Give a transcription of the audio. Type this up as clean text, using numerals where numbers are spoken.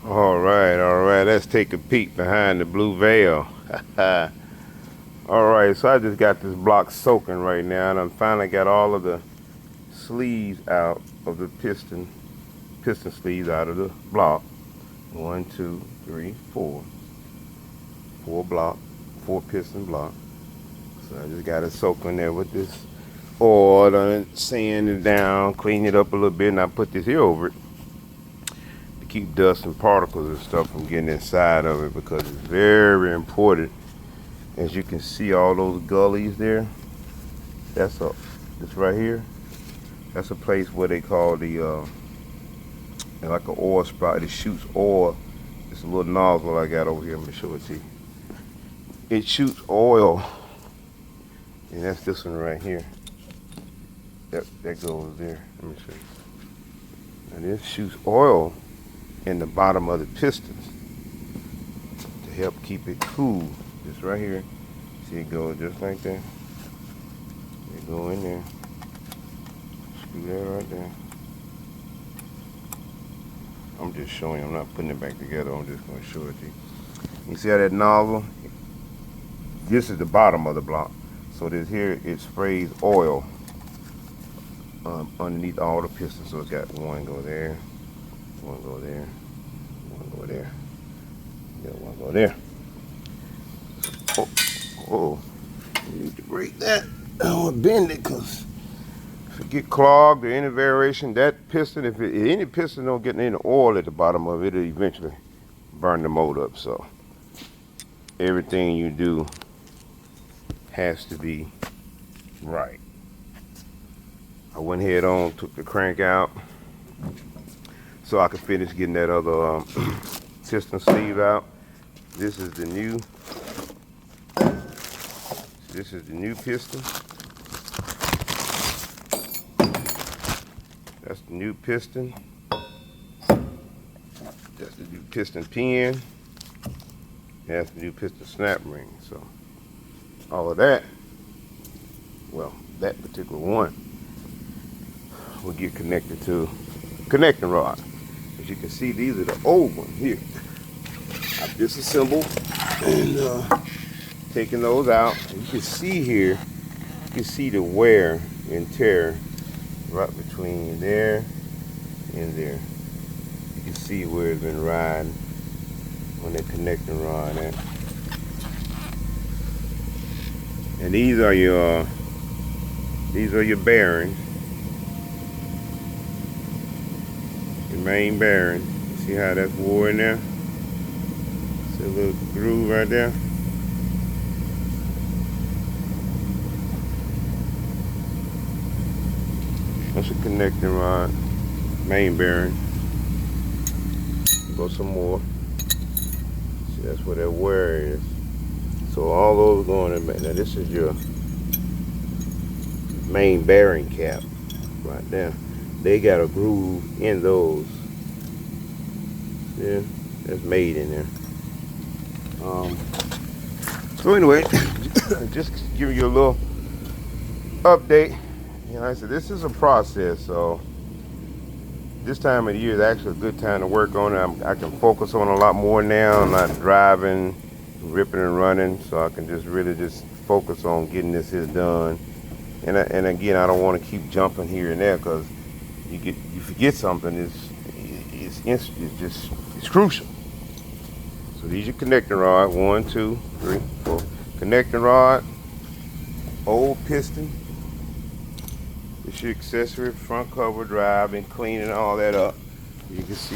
All right, let's take a peek behind the blue veil. All right, so I just got this block soaking right now, and I finally got all of the sleeves out of the piston sleeves out of the block. One, two, three, four. Four piston block. So I just got it soaking there with this oil and sand it down, clean it up a little bit, and I put this here over it to keep dust and particles and stuff from getting inside of it, because it's very important. As you can see, all those gullies there, this right here, that's a place where they call the like an oil spout. It shoots oil. It's a little nozzle I got over here. I'm gonna show it to you. It shoots oil, and that's this one right here. That goes there. Let me show you. And it shoots oil in the bottom of the pistons to help keep it cool. Just right here. See it go just like that. It go in there. Screw that right there. I'm just showing you. I'm not putting it back together. I'm just going to show it to you. You see how that nozzle? This is the bottom of the block. So this here, it sprays oil underneath all the pistons. So it's got one go there, one go there, one go there, yeah, one go there. Oh, you need to break that. I don't want to bend it, because if it get clogged or any variation, that piston, if any piston don't get any oil at the bottom of it, it'll eventually burn the motor up. So everything you do has to be right. I went head on, took the crank out so I could finish getting that other piston sleeve out. This is the new piston. That's the new piston. That's the new piston pin. That's the new piston snap ring. So all of that, well, that particular one will get connected to connecting rod. As you can see, these are the old ones here. I've disassembled and taking those out. You can see here, you can see the wear and tear right between there and there. You can see where it's been riding on that connecting rod at. And these are your bearings. Your main bearing. You see how that's wore in there? See a little groove right there? That's a connecting rod, main bearing. Go some more. See, that's where that wear is. So all those going in. Now this is your main bearing cap right there. They got a groove in those. Yeah, that's made in there. So anyway, just giving you a little update. You know, like I said, this is a process, so this time of the year is actually a good time to work on it. I can focus on a lot more now. I'm not driving, ripping and running, so I can just really just focus on getting this here done. And again, I don't want to keep jumping here and there, because you forget something. It's crucial. So these are connecting rod. 1, 2, 3, 4. Connecting rod, old piston. It's your accessory, front cover drive, and cleaning all that up. You can see